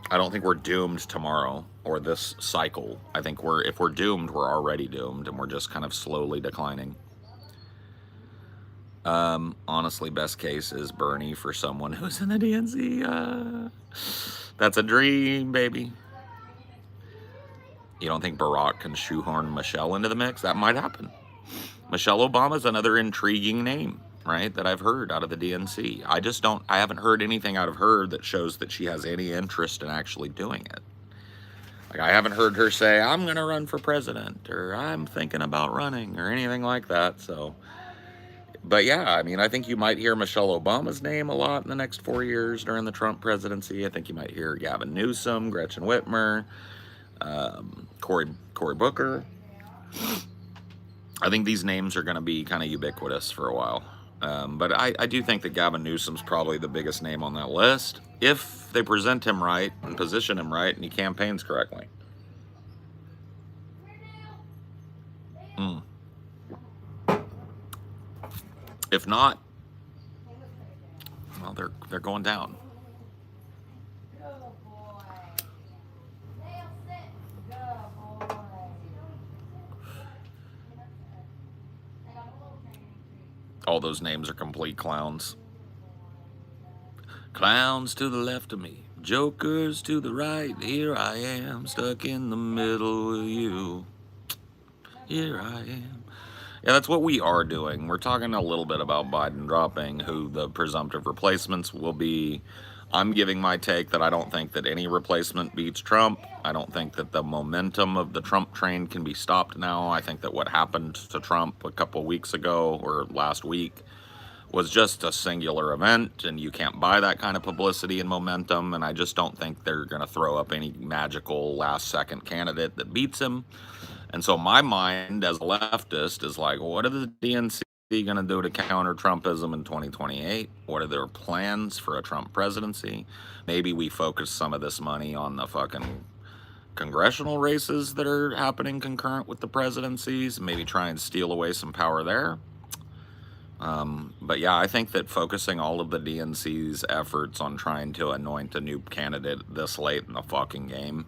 S1: I don't think we're doomed tomorrow or this cycle. I think if we're doomed, we're already doomed, and we're just kind of slowly declining. Honestly, best case is Bernie for someone who's in the DNC. That's a dream, baby. You don't think Barack can shoehorn Michelle into the mix? That might happen. Michelle Obama's another intriguing name, right, that I've heard out of the DNC. I haven't heard anything out of her that shows that she has any interest in actually doing it. Like, I haven't heard her say, I'm going to run for president, or I'm thinking about running, or anything like that, so. But yeah, I mean, I think you might hear Michelle Obama's name a lot in the next 4 years during the Trump presidency. I think you might hear Gavin Newsom, Gretchen Whitmer, Cory Booker. I think these names are going to be kind of ubiquitous for a while. But I do think that Gavin Newsom's probably the biggest name on that list, if they present him right and position him right and he campaigns correctly. If not, well, they're going down. All those names are complete clowns. Clowns to the left of me, jokers to the right. Here I am, stuck in the middle with you. Here I am. Yeah, that's what we are doing. We're talking a little bit about Biden dropping who the presumptive replacements will be. I'm giving my take that I don't think that any replacement beats Trump. I don't think that the momentum of the Trump train can be stopped now. I think that what happened to Trump a couple weeks ago or last week was just a singular event, and you can't buy that kind of publicity and momentum, and I just don't think they're going to throw up any magical last-second candidate that beats him. And so my mind as a leftist is like, what are the DNC going to do to counter Trumpism in 2028? What are their plans for a Trump presidency? Maybe we focus some of this money on the fucking congressional races that are happening concurrent with the presidencies, maybe try and steal away some power there. But yeah, I think that focusing all of the DNC's efforts on trying to anoint a new candidate this late in the fucking game,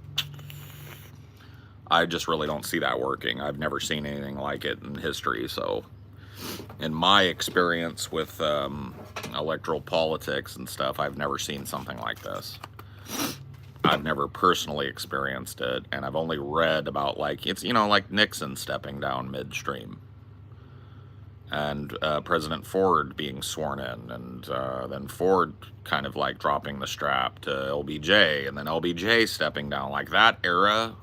S1: I just really don't see that working. I've never seen anything like it in history. So in my experience with electoral politics and stuff, I've never seen something like this. I've never personally experienced it, and I've only read about, like, it's, you know, like Nixon stepping down midstream, and President Ford being sworn in, and then Ford kind of like dropping the strap to LBJ, and then LBJ stepping down. Like, that era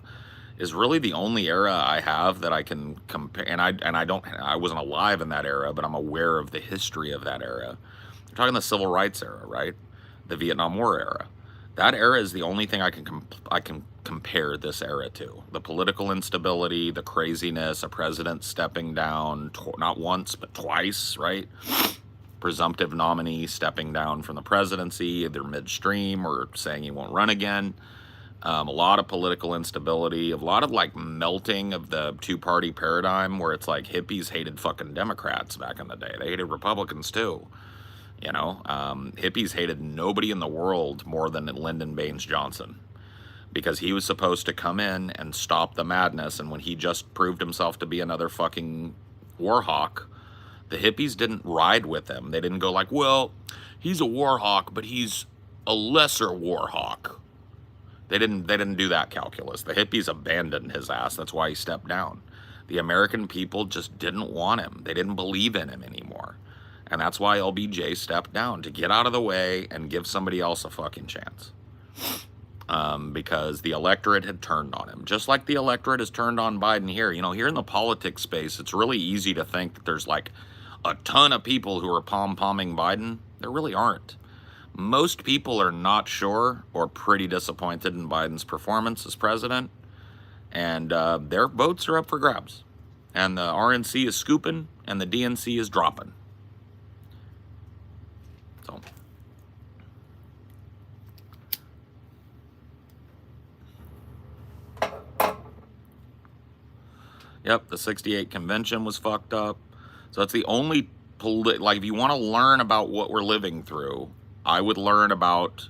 S1: is really the only era I have that I can compare. And I wasn't alive in that era, but I'm aware of the history of that era. We're talking the Civil Rights era, right? The Vietnam War era. That era is the only thing I can compare this era to. The political instability, the craziness, a president stepping down, not once, but twice, right? Presumptive nominee stepping down from the presidency, either midstream or saying he won't run again. A lot of political instability, a lot of like melting of the two-party paradigm where it's like hippies hated fucking Democrats back in the day. They hated Republicans too. You know, hippies hated nobody in the world more than Lyndon Baines Johnson, because he was supposed to come in and stop the madness. And when he just proved himself to be another fucking war hawk, the hippies didn't ride with him. They didn't go like, well, he's a war hawk, but he's a lesser war hawk. They didn't do that calculus. The hippies abandoned his ass. That's why he stepped down. The American people just didn't want him. They didn't believe in him anymore. And that's why LBJ stepped down, to get out of the way and give somebody else a fucking chance. Because the electorate had turned on him. Just like the electorate has turned on Biden here. You know, here in the politics space, it's really easy to think that there's like a ton of people who are pom-pomming Biden. There really aren't. Most people are not sure or pretty disappointed in Biden's performance as president. And their votes are up for grabs. And the RNC is scooping and the DNC is dropping. So, yep, the 68 convention was fucked up. So that's the only, like, if you want to learn about what we're living through, I would learn about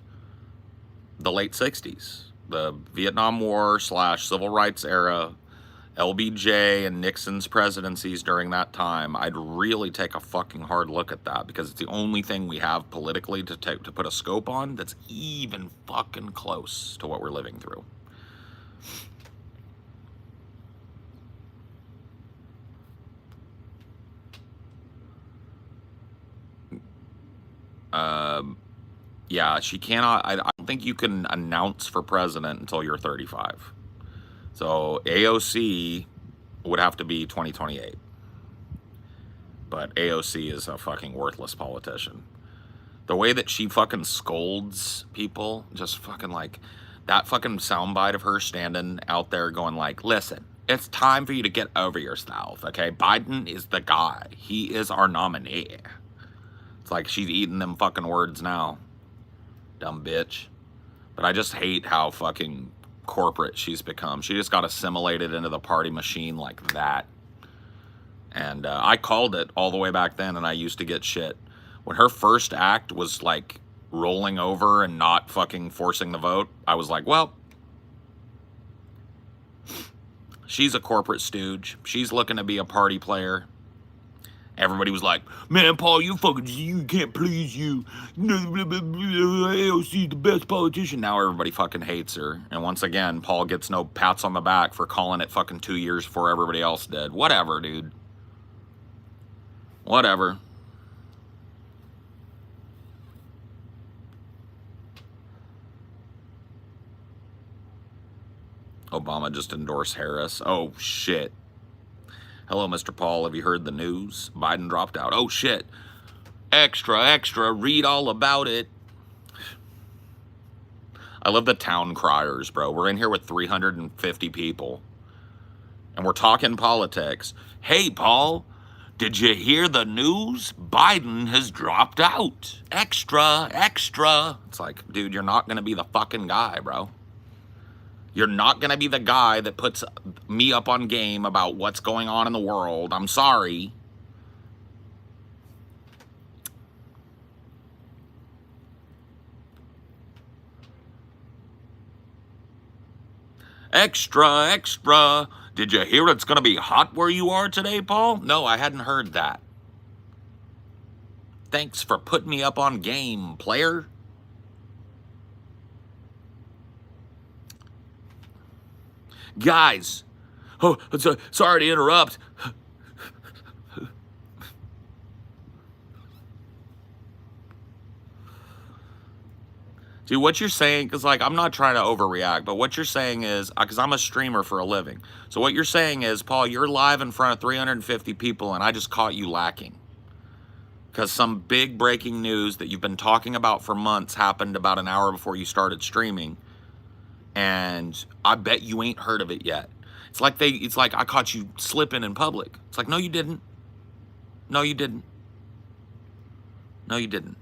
S1: the late 60s, the Vietnam War / civil rights era, LBJ and Nixon's presidencies during that time. I'd really take a fucking hard look at that, because it's the only thing we have politically to put a scope on that's even fucking close to what we're living through. Yeah, she cannot, I don't think you can announce for president until you're 35. So AOC would have to be 2028. But AOC is a fucking worthless politician. The way that she fucking scolds people, just fucking like, that fucking soundbite of her standing out there going like, listen, it's time for you to get over yourself, okay? Biden is the guy. He is our nominee. It's like she's eating them fucking words now. Dumb bitch. But I just hate how fucking corporate she's become. She just got assimilated into the party machine like that. And I called it all the way back then, and I used to get shit. When her first act was like rolling over and not fucking forcing the vote, I was like, well, she's a corporate stooge. She's looking to be a party player. Everybody was like, man, Paul, you can't please you. AOC's the best politician. Now everybody fucking hates her. And once again, Paul gets no pats on the back for calling it fucking 2 years before everybody else did. Whatever, dude. Whatever. Obama just endorsed Harris. Oh, shit. Hello, Mr. Paul. Have you heard the news? Biden dropped out. Oh, shit. Extra, extra. Read all about it. I love the town criers, bro. We're in here with 350 people. And we're talking politics. Hey, Paul, did you hear the news? Biden has dropped out. Extra, extra. It's like, dude, you're not going to be the fucking guy, bro. You're not going to be the guy that puts me up on game about what's going on in the world. I'm sorry. Extra, extra. Did you hear it's going to be hot where you are today, Paul? No, I hadn't heard that. Thanks for putting me up on game, player. Guys, oh, sorry to interrupt. Dude, what you're saying, because, like, I'm not trying to overreact, but what you're saying is, because I'm a streamer for a living. So what you're saying is, Paul, you're live in front of 350 people, and I just caught you lacking. Because some big breaking news that you've been talking about for months happened about an hour before you started streaming. And I bet you ain't heard of it yet. It's like I caught you slipping in public. It's like, no, you didn't. No, you didn't. No, you didn't.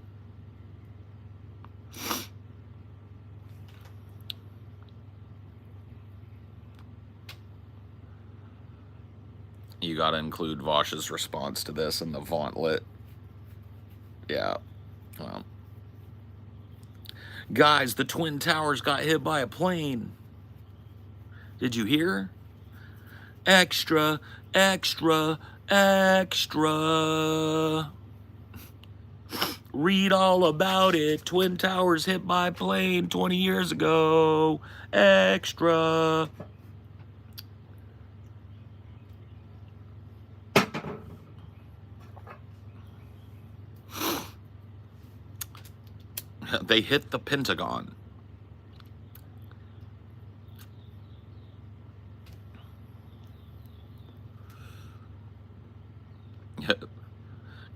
S1: You got to include Vosh's response to this in the Vauntlet. Yeah. Well. Guys, the Twin Towers got hit by a plane. Did you hear? Extra, extra, extra. Read all about it. Twin Towers hit by a plane 20 years ago. Extra. They hit the Pentagon.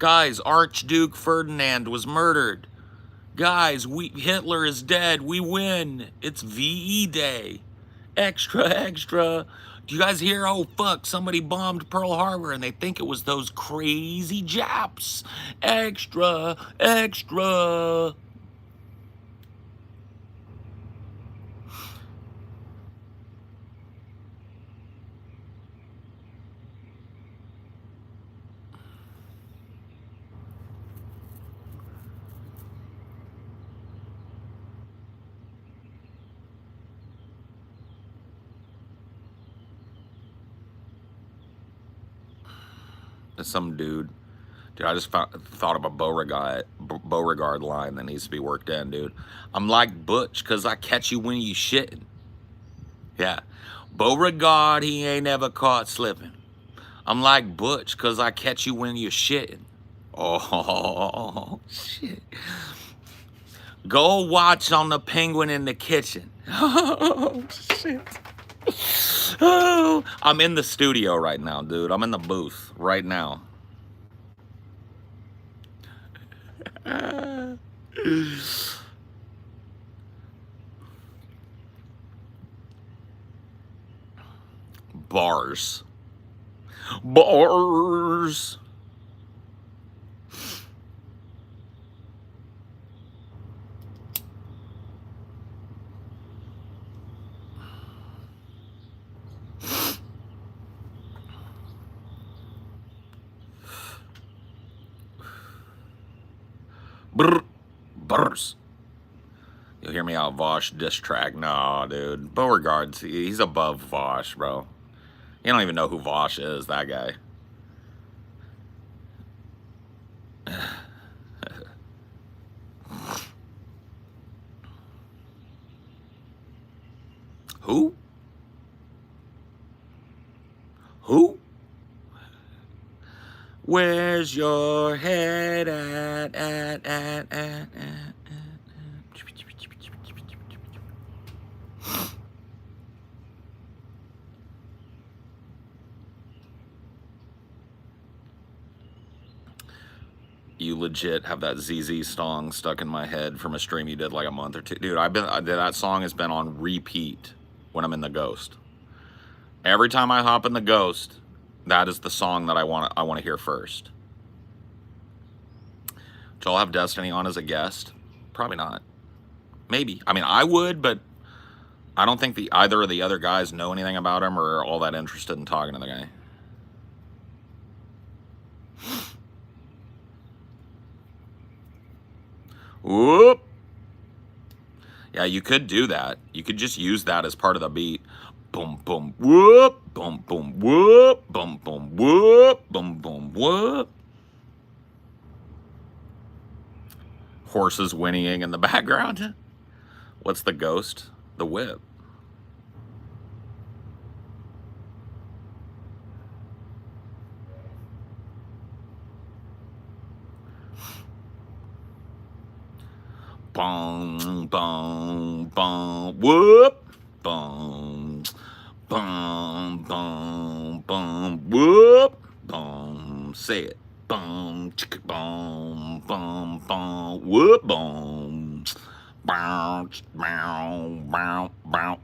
S1: Guys, Archduke Ferdinand was murdered. Guys, Hitler is dead. We win. It's VE Day. Extra, extra. Do you guys hear? Oh, fuck, somebody bombed Pearl Harbor and they think it was those crazy Japs. Extra, extra. Some dude. Dude, I just thought of a Beauregard line that needs to be worked in, dude. I'm like Butch because I catch you when you shitting. Yeah. Beauregard, he ain't ever caught slipping. I'm like Butch because I catch you when you're shitting. Oh, shit. Go watch on the Penguin in the Kitchen. Oh, shit. Oh, I'm in the studio right now, dude. I'm in the booth right now. Bars. Bars. Bars. You'll hear me out, Vosh diss track. No, dude. Beauregard, he's above Vosh, bro. You don't even know who Vosh is, that guy. Who? Who? Where's your head at? You legit have that ZZ song stuck in my head from a stream you did like a month or two. Dude, that song has been on repeat when I'm in the Ghost. Every time I hop in the Ghost, that is the song that I want to hear first. Do y'all have Destiny on as a guest? Probably not. Maybe. I mean, I would, but I don't think either of the other guys know anything about him or are all that interested in talking to the guy. Whoop. Yeah, you could do that. You could just use that as part of the beat. Boom, boom, whoop, boom, boom, whoop, boom, boom, whoop, boom, boom, whoop. Horses whinnying in the background. What's the Ghost? The whip. Boom, boom, boom, whoop, boom, boom, boom, boom, whoop, boom. Say it. Boom, chicka, boom, boom, boom, whoop, boom, bow, bow, bow, bow.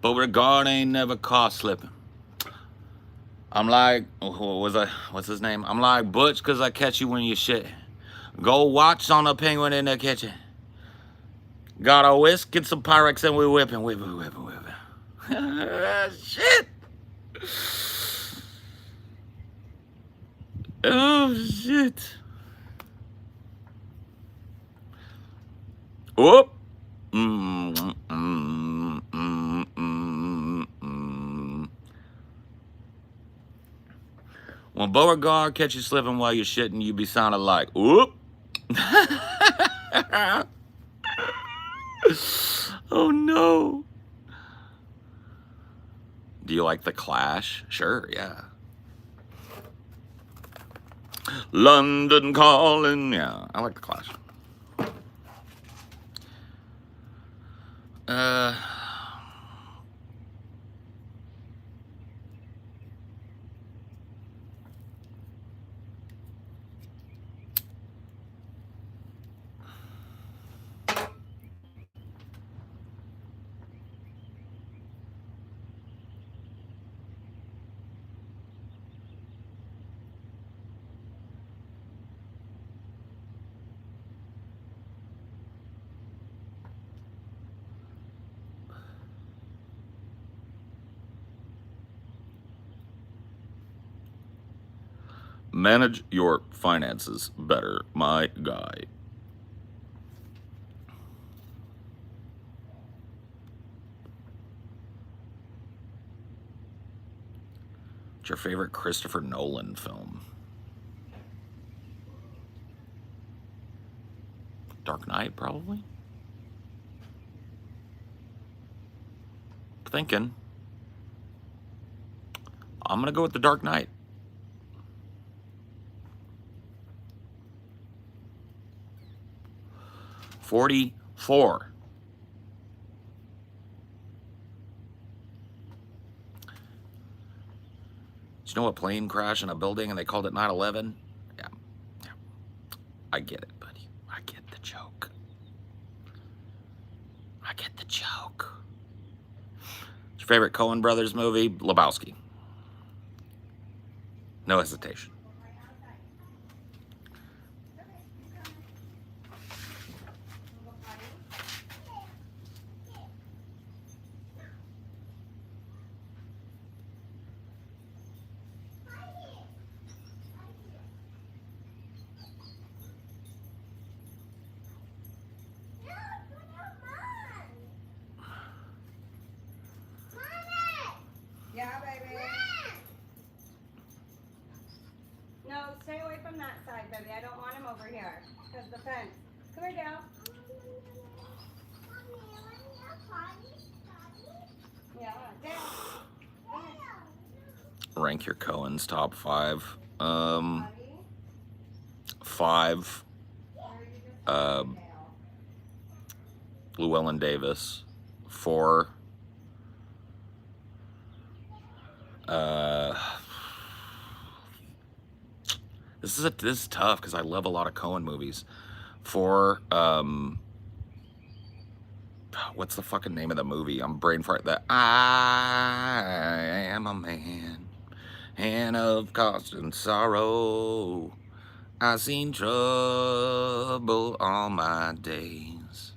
S1: Beauregard ain't never caught slipping. I'm like, what's his name? I'm like Butch, cause I catch you when you shit. Go watch on the penguin in the kitchen. Got a whisk and some Pyrex and we whipping. Shit. Oh, shit. Whoop. When Beauregard catch you slipping while you're shitting, you be sounding like, whoop. Oh no. Do you like The Clash? Sure, yeah. London Calling, yeah, I like The Clash. Manage your finances better, my guy. What's your favorite Christopher Nolan film? Dark Knight, probably? Thinking. I'm gonna go with The Dark Knight. 44. Did you know a plane crashed in a building and they called it 9/11? Yeah. I get it, buddy. I get the joke. I get the joke. What's your favorite Coen Brothers movie? Lebowski. No hesitation.
S3: Yeah, baby.
S1: rank your Coens top 5. 5. Llewellyn Davis. 4. This is tough because I love a lot of Coen movies. 4. What's the fucking name of the movie? I'm brain fart. That I am a man of constant sorrow. I've seen trouble all my days.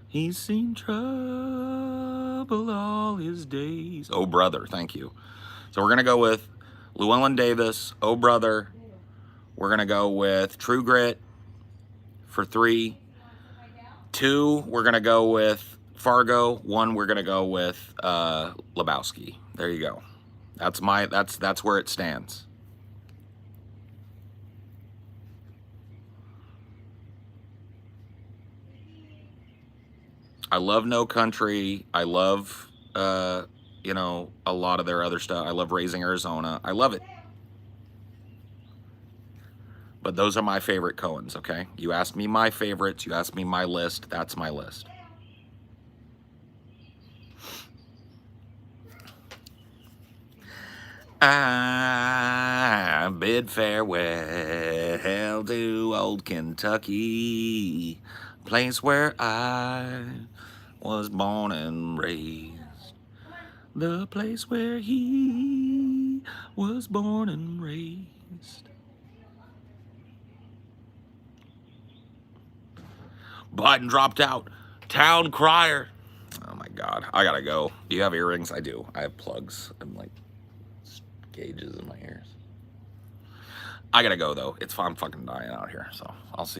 S1: He's seen trouble all his days. Oh, brother, thank you. So we're gonna go with Llewellyn Davis, Oh Brother. We're gonna go with True Grit for 3. 2, we're gonna go with Fargo. 1, we're gonna go with Lebowski. There you go. That's where it stands. I love No Country. I love you know, a lot of their other stuff. I love Raising Arizona. I love it. But those are my favorite Coens, okay? You asked me my favorites. You asked me my list. That's my list. I bid farewell to old Kentucky, place where I was born and raised. The place where he was born and raised. Biden dropped out. Town crier. Oh my God. I gotta go. Do you have earrings? I do. I have plugs. I'm like gauges in my ears. I gotta go though. I'm fucking dying out here. So I'll see.